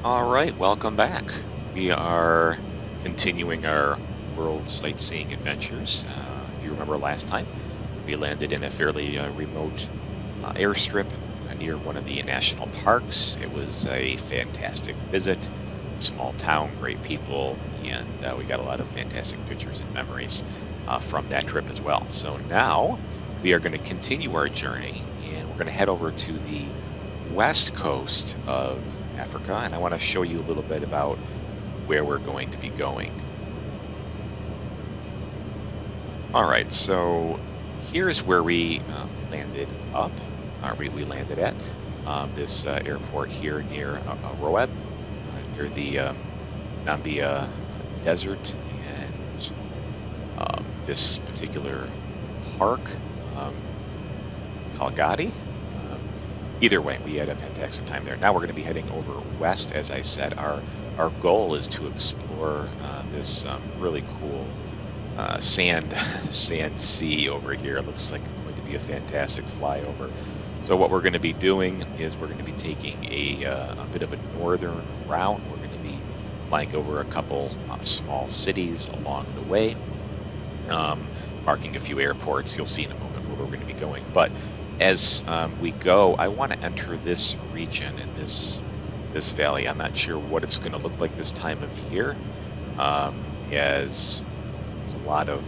All right, welcome back. We are continuing our world sightseeing adventures. If you remember last time, we landed in a fairly remote airstrip near one of the national parks. It was a fantastic visit, small town, great people, and we got a lot of fantastic pictures and memories from that trip as well. So now we are going to continue our journey, and we're going to head over to the west coast of Africa, and I want to show you a little bit about where we're going to be going. All right, so here's where we landed up, or we landed at this airport here near Roeb, near the Namibia Desert, and this particular park, um, Kalgadi. Um, Either way, we had a fantastic time there. Now we're going to be heading over west, as I said. Our goal is to explore this really cool sand sea over here. It looks like it's going to be a fantastic flyover. So what we're going to be doing is we're going to be taking a bit of a northern route. We're going to be flying over a couple small cities along the way, um, marking a few airports. You'll see in a moment where we're going to be going. But as we go, I want to enter this region in this valley. I'm not sure what it's going to look like this time of year, as there's a lot of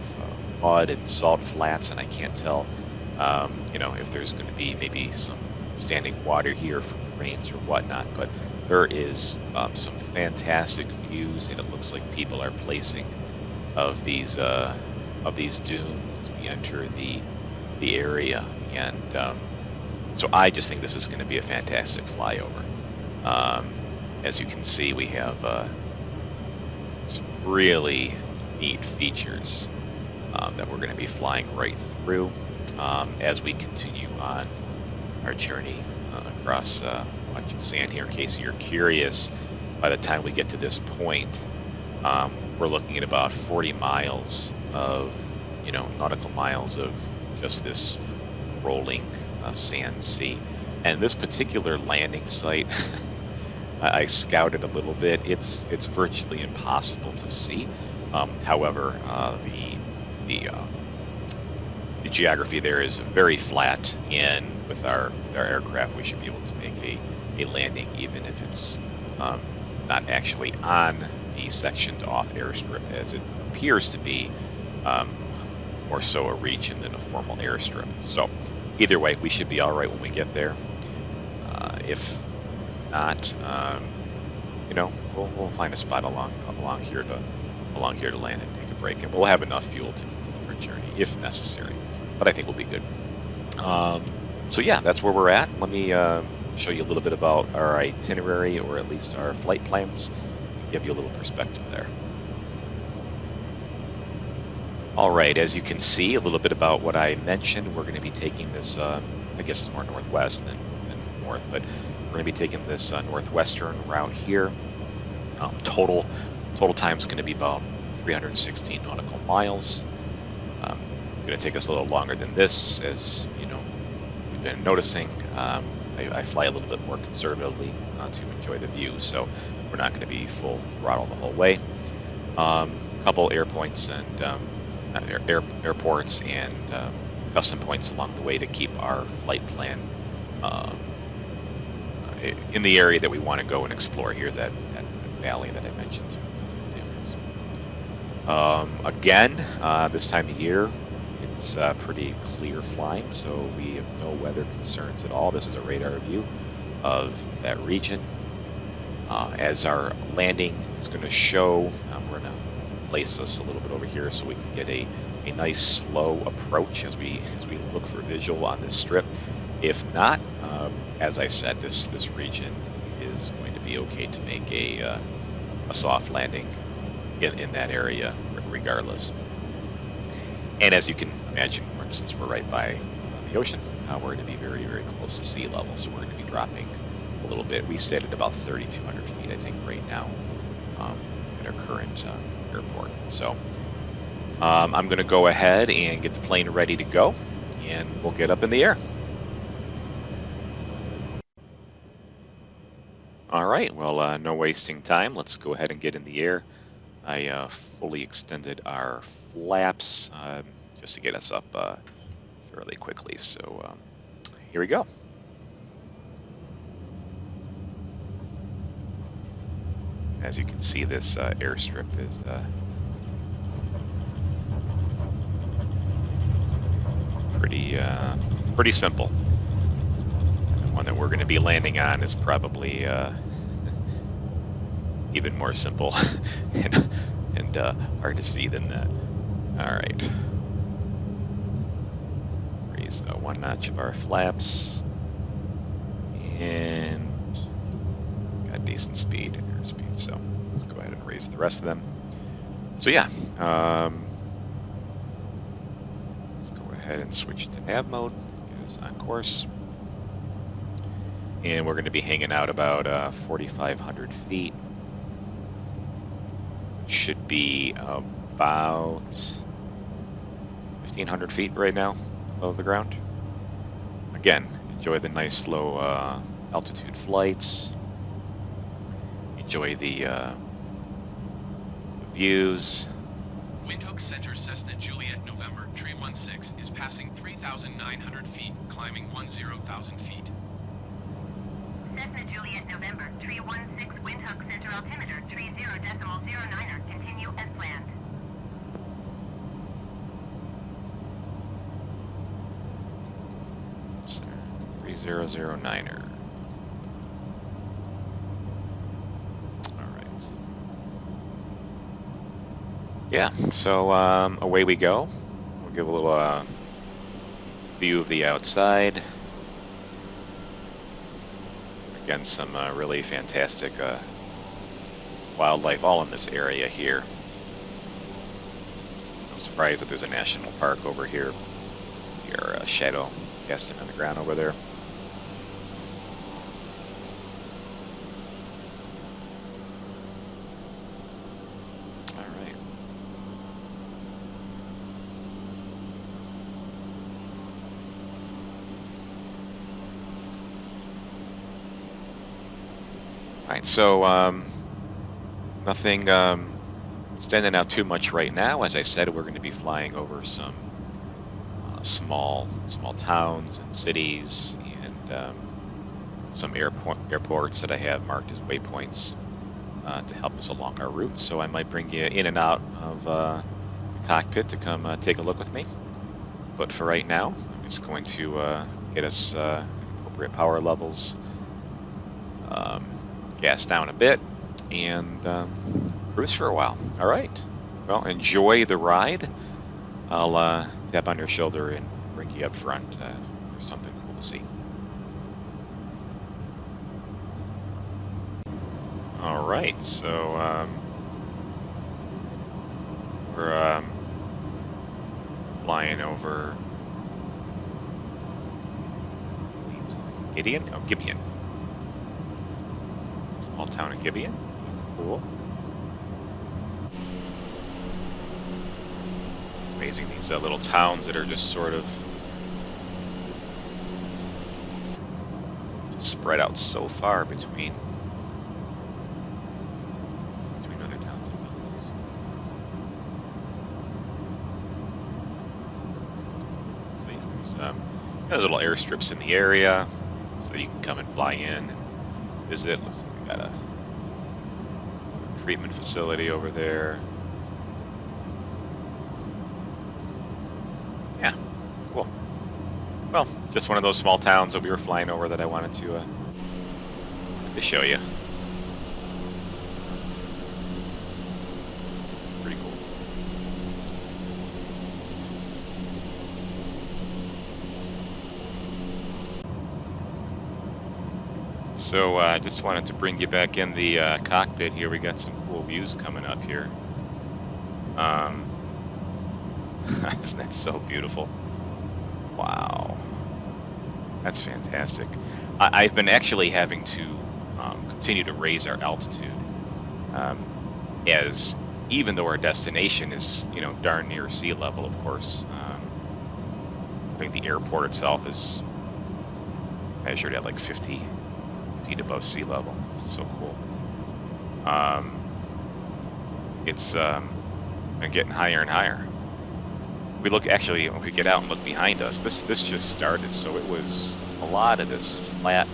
mud and salt flats, and I can't tell, if there's going to be maybe some standing water here from rains or whatnot. But there is some fantastic views, and it looks like people are placing of these dunes as we enter the area, and so I just think this is going to be a fantastic flyover. Um, as you can see, we have some really neat features that we're going to be flying right through as we continue on our journey across watching sand here. In case you're curious, by the time we get to this point, we're looking at about 40 miles of, nautical miles of just this rolling sand sea. And this particular landing site, I scouted a little bit. It's virtually impossible to see. However, the geography there is very flat, and with our aircraft, we should be able to make a landing, even if it's not actually on the sectioned off airstrip, as it appears to be um, more so a region than a formal airstrip. So either way, we should be all right when we get there. If not, we'll find a spot along here to land and take a break, and we'll have enough fuel to continue our journey if necessary. But I think we'll be good. So yeah, that's where we're at. Let me show you a little bit about our itinerary, or at least our flight plans, and give you a little perspective there. All right, as you can see, a little bit about what I mentioned. We're going to be taking this, I guess it's more northwest than north, but we're going to be taking this northwestern route here. Total time is going to be about 316 nautical miles. Going to take us a little longer than this, as we've been noticing. I fly a little bit more conservatively to enjoy the view, so we're not going to be full throttle the whole way. A couple air points and airports and custom points along the way to keep our flight plan in the area that we want to go and explore here, that valley that I mentioned. Again, this time of year, it's pretty clear flying, so we have no weather concerns at all. This is a radar view of that region. As our landing is going to show, we're going to place us a little bit over here so we can get a nice slow approach as we look for visual on this strip. If not, as I said, this region is going to be okay to make a soft landing in that area regardless. And as you can imagine, since we're right by the ocean, we're going to be very, very close to sea level, so we're going to be dropping a little bit. We sit at about 3,200 feet, I think, right now at our current airport. So I'm going to go ahead and get the plane ready to go, and we'll get up in the air. All right, well, no wasting time. Let's go ahead and get in the air. I fully extended our flaps just to get us up fairly quickly. So here we go. As you can see, this airstrip is pretty simple. The one that we're going to be landing on is probably even more simple and hard to see than that. All right. Raise one notch of our flaps. And got decent speed, airspeed, so let's go ahead and raise the rest of them. So yeah, let's go ahead and switch to nav mode, get us on course. And we're going to be hanging out about 4,500 feet. Should be about 1,500 feet right now above the ground. Again, enjoy the nice slow altitude flights. Enjoy the views. Windhoek Center Cessna Juliet November 316 is passing 3,900 feet, climbing 10,000 feet. Cessna Juliet November 316 Windhoek Center altimeter 30.09er. Continue as planned. So, 3009er. Yeah, so away we go. We'll give a little view of the outside. Again, some really fantastic wildlife all in this area here. No surprise that there's a national park over here. See our shadow casting on the ground over there. Alright, so nothing standing out too much right now. As I said, we're going to be flying over some small towns and cities and some airports that I have marked as waypoints to help us along our route. So I might bring you in and out of the cockpit to come take a look with me. But for right now, I'm just going to get us appropriate power levels. Gas down a bit, and cruise for a while. All right. Well, enjoy the ride. I'll tap on your shoulder and bring you up front for something cool to see. All right. So we're flying over Gideon? Oh, Gibeon. Small town of Gibeon. Cool. It's amazing, these little towns that are just sort of spread out so far between other towns and villages. So yeah, there's little airstrips in the area, so you can come and fly in and visit. Looks like we got a treatment facility over there. Yeah, cool. Well, just one of those small towns that we were flying over that I wanted to show you. Pretty cool. So I just wanted to bring you back in the cockpit here. We got some cool views coming up here. Isn't that so beautiful? Wow. That's fantastic. I've been actually having to continue to raise our altitude as even though our destination is, darn near sea level, of course. I think the airport itself is measured at like 50 feet above sea level. This is so cool. It's been getting higher and higher. We look, actually, if we get out and look behind us, this just started, so it was a lot of this flat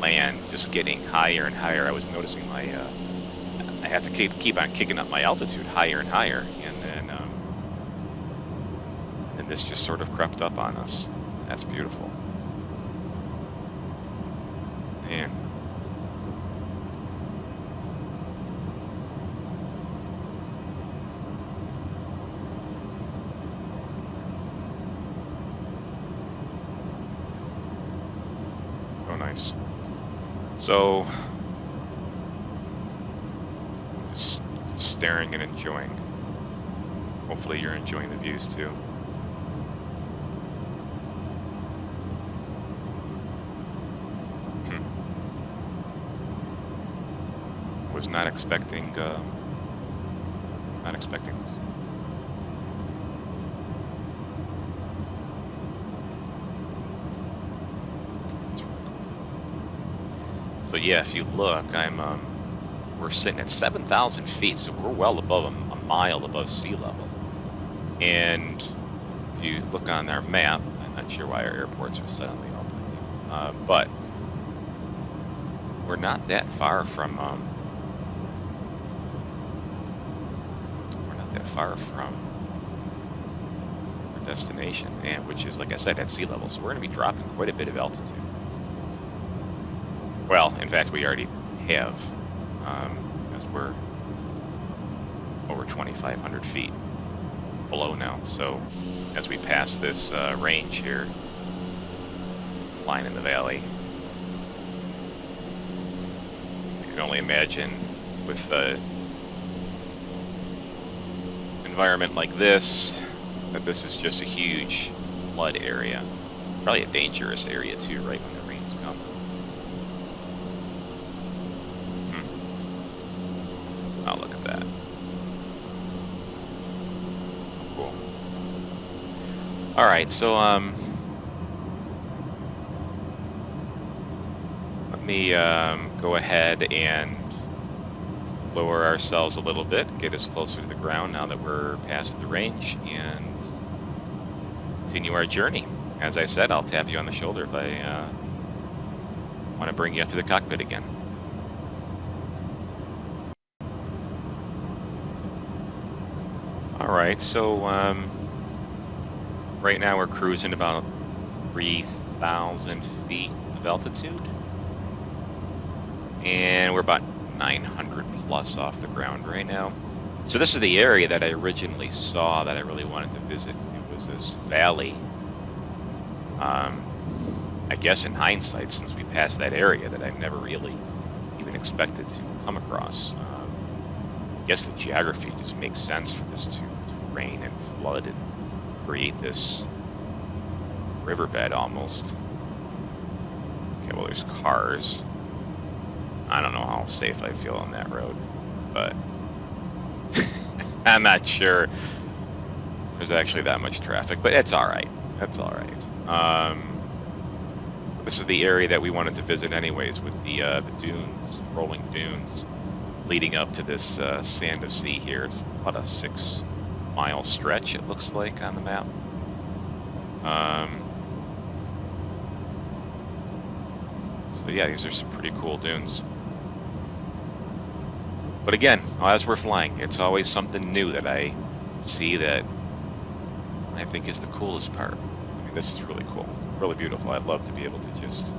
land just getting higher and higher. I was noticing my, I had to keep on kicking up my altitude higher and higher, and this just sort of crept up on us. That's beautiful. Man. So nice. So, just staring and enjoying. Hopefully you're enjoying the views too. Was not expecting this. So yeah, if you look, we're sitting at 7,000 feet, so we're well above a mile above sea level. And if you look on our map, I'm not sure why our airports are suddenly open, but we're not that far from our destination, and which is, like I said, at sea level. So we're going to be dropping quite a bit of altitude. Well, in fact, we already have, because we're over 2,500 feet below now. So as we pass this range here, flying in the valley, you can only imagine with the environment like this, that this is just a huge flood area. Probably a dangerous area too, right when the rains come. Oh, look at that. Cool. All right, so let me go ahead and lower ourselves a little bit, get us closer to the ground now that we're past the range, and continue our journey. As I said, I'll tap you on the shoulder if I want to bring you up to the cockpit again. All right, so right now we're cruising about 3,000 feet of altitude, and we're about 900 plus off the ground right now. So this is the area that I originally saw that I really wanted to visit. It was this valley. I guess in hindsight, since we passed that area, that I've never really even expected to come across. I guess the geography just makes sense for this to rain and flood and create this riverbed almost. Okay, well, there's cars. I don't know how safe I feel on that road, but I'm not sure there's actually that much traffic, but it's all right. That's all right. This is the area that we wanted to visit anyways, with the dunes, the rolling dunes, leading up to this Sand of Sea here. It's about a 6-mile stretch, it looks like, on the map. So yeah, these are some pretty cool dunes. But again, as we're flying, it's always something new that I see that I think is the coolest part. I mean, this is really cool, really beautiful. I'd love to be able to just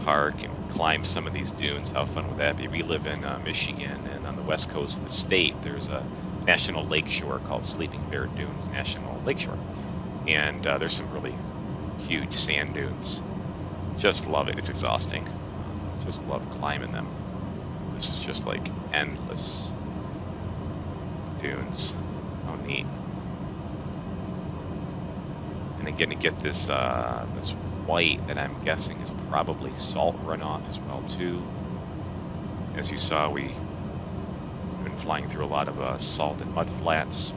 park and climb some of these dunes. How fun would that be? We live in Michigan, and on the west coast of the state, there's a national lakeshore called Sleeping Bear Dunes National Lakeshore. And there's some really huge sand dunes. Just love it. It's exhausting. Just love climbing them. This is just like endless dunes. How neat. And again, to get this this white that I'm guessing is probably salt runoff as well too. As you saw, we've been flying through a lot of salt and mud flats.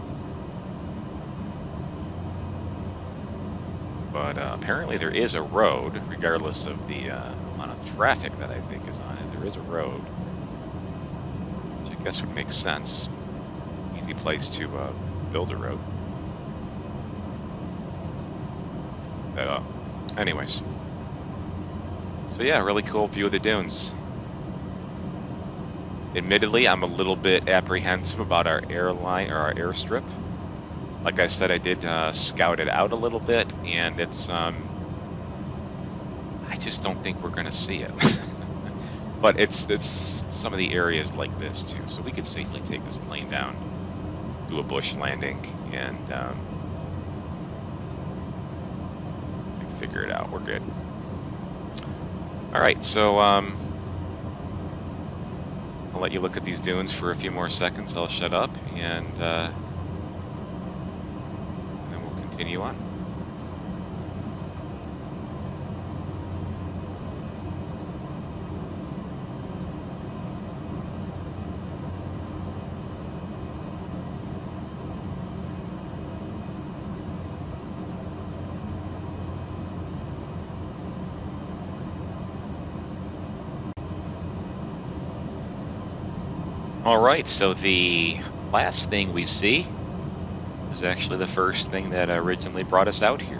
But apparently there is a road, regardless of the amount of traffic that I think is on it. There is a road, which I guess would make sense. Easy place to build a road. But anyways, so yeah, really cool view of the dunes. Admittedly, I'm a little bit apprehensive about our airline or our airstrip. Like I said, I did scout it out a little bit, and it's I just don't think we're gonna see it. But it's some of the areas like this too, so we could safely take this plane down, do a bush landing, and figure it out. We're good. All right, so I'll let you look at these dunes for a few more seconds. I'll shut up, and then we'll continue on. All right, so the last thing we see is actually the first thing that originally brought us out here.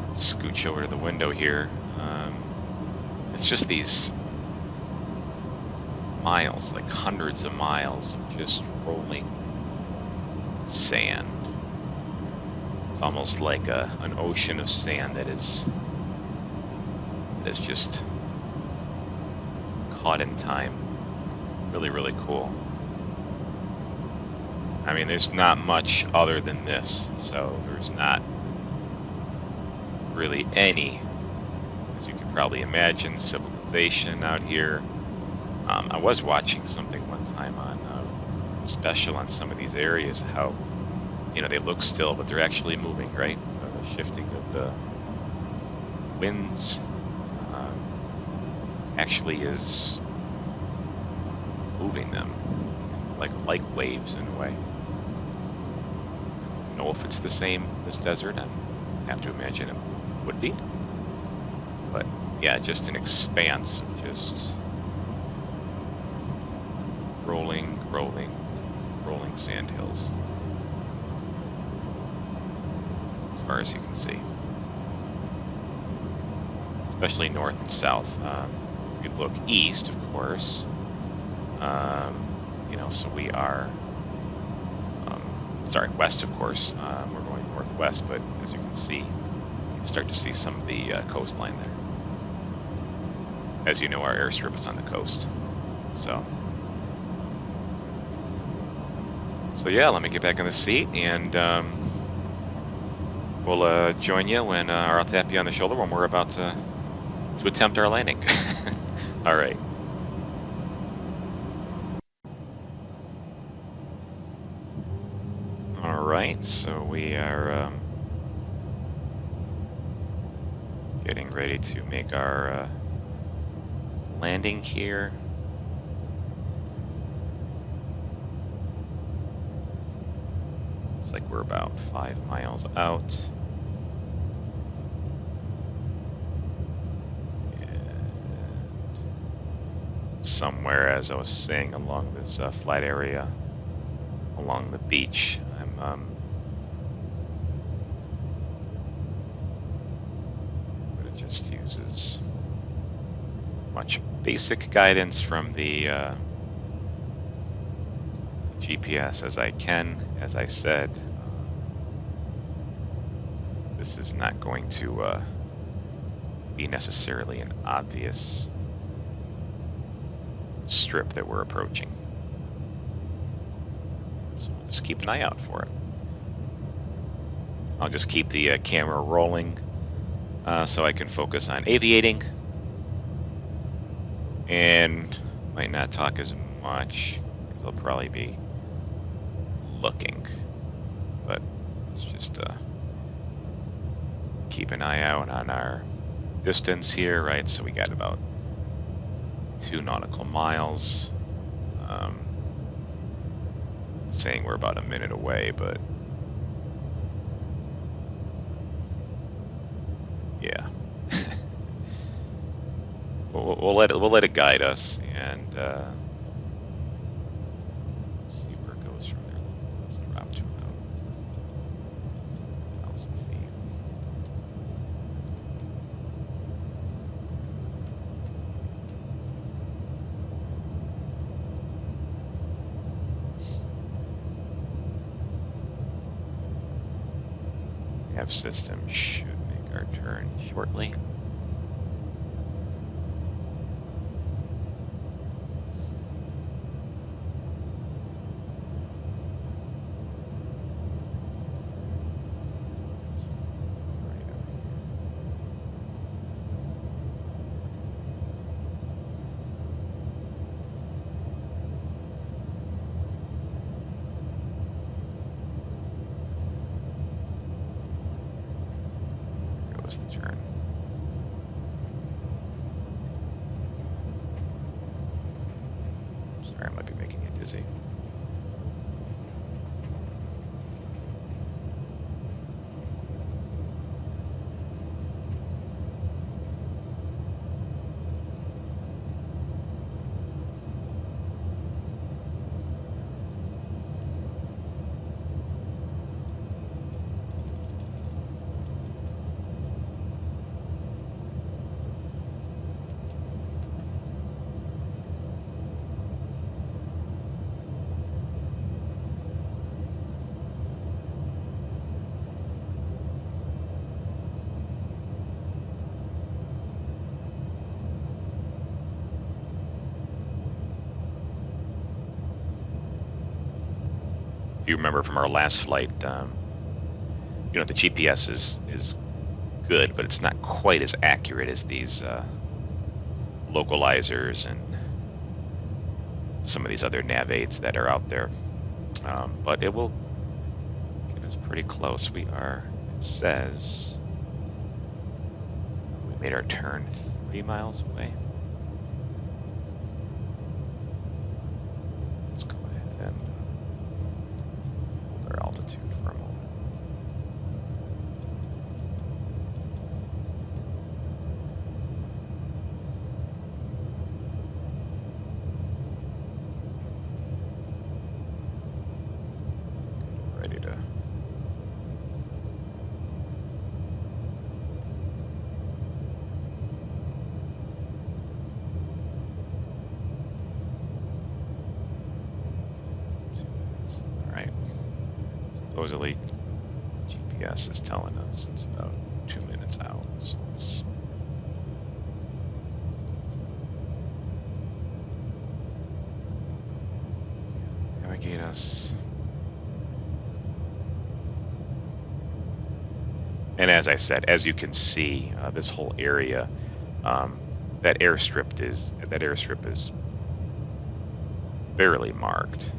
Let's scooch over to the window here. It's just these miles, like hundreds of miles of just rolling sand. It's almost like an ocean of sand that is just caught in time. Really, really cool. I mean, there's not much other than this, so there's not really any, as you can probably imagine, civilization out here. I was watching something one time on special on some of these areas, how, you know, they look still, but they're actually moving, right? The shifting of the winds actually is moving them like waves in a way. I don't know if it's the same this desert. I have to imagine it would be. But yeah, just an expanse of just rolling sand hills. As far as you can see. Especially north and south. If you look east, of course, you know, so we are, sorry, west, of course. We're going northwest, but as you can see, you can start to see some of the coastline there. As you know, our airstrip is on the coast. So yeah, let me get back in the seat, and we'll join you when, or I'll tap you on the shoulder when we're about to attempt our landing. All right. All right, so we are getting ready to make our landing here. Looks like we're about 5 miles out. Somewhere, as I was saying, along this flat area along the beach, I'm but it just uses much basic guidance from the GPS as I can. As I said, this is not going to be necessarily an obvious strip that we're approaching. So we'll just keep an eye out for it. I'll just keep the camera rolling so I can focus on aviating, and might not talk as much because I'll probably be looking, but let's just keep an eye out on our distance here, right? So we got about 2 nautical miles. Saying we're about a minute away, but yeah. we'll let it guide us and see where it goes from there. Let's drop to about 1,000 feet. Nav system should make our turn shortly. The turn. Sorry, I might be making you dizzy. If you remember from our last flight, you know, the GPS is good, but it's not quite as accurate as these localizers and some of these other nav aids that are out there. But it will get us pretty close. We are, it says, we made our turn 3 miles away. Let's go ahead and hold our altitude for a moment. Ready to all right. Supposedly GPS is telling us it's about 2 minutes out, so let's navigate us. And as I said, as you can see, this whole area, that airstrip is barely marked.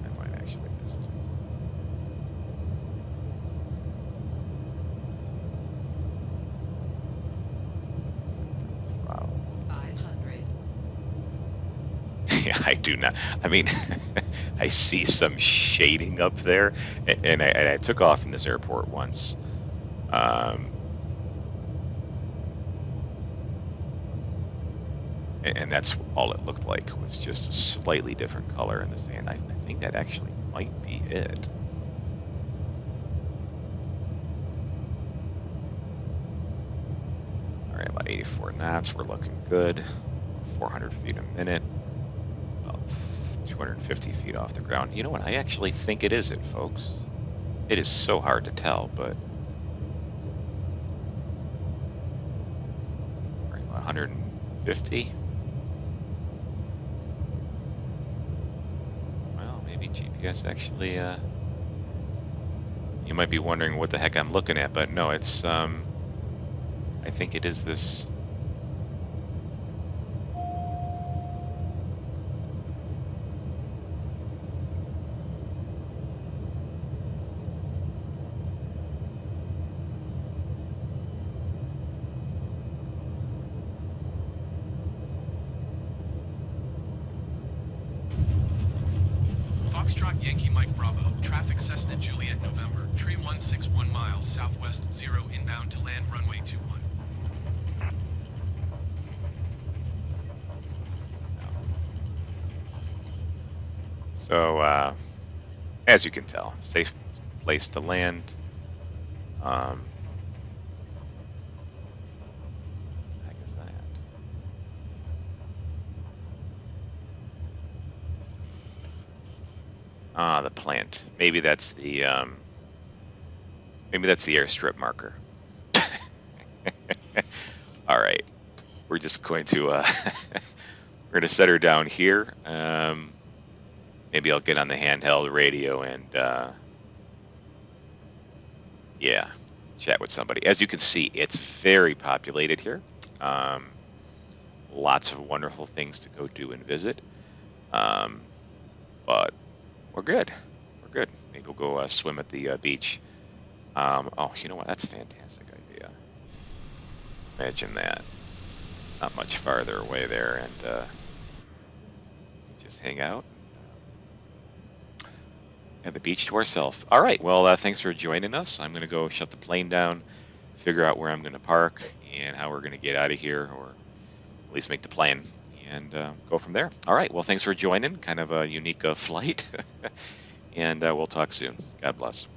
I might actually just throttle. 500. Yeah, I do not. I mean, I see some shading up there, and I took off from this airport once. And that's all it looked like, was just a slightly different color in the sand. I think that actually might be it. All right, about 84 knots. We're looking good. 400 feet a minute. About 250 feet off the ground. You know what? I actually think it is it, folks. It is so hard to tell, but right, 150. Well, maybe GPS actually. You might be wondering what the heck I'm looking at, but no, it's. I think it is this. Foxtrot Yankee Mike Bravo, traffic Cessna Juliet November, tree 161 miles southwest 0 inbound to land runway 21. So, as you can tell, safe place to land. What the heck is that? Ah, the plant. Maybe that's the airstrip marker. All right, we're just going to we're going to set her down here. Maybe I'll get on the handheld radio and yeah, chat with somebody. As you can see, it's very populated here. Lots of wonderful things to go do and visit. But we're good. We're good. Maybe we'll go swim at the beach. Oh, you know what? That's a fantastic idea. Imagine that. Not much farther away there, and just hang out. At the beach to ourselves. All right. Well, thanks for joining us. I'm going to go shut the plane down, figure out where I'm going to park, and how we're going to get out of here, or at least make the plan, and go from there. All right. Well, thanks for joining. Kind of a unique flight, and we'll talk soon. God bless.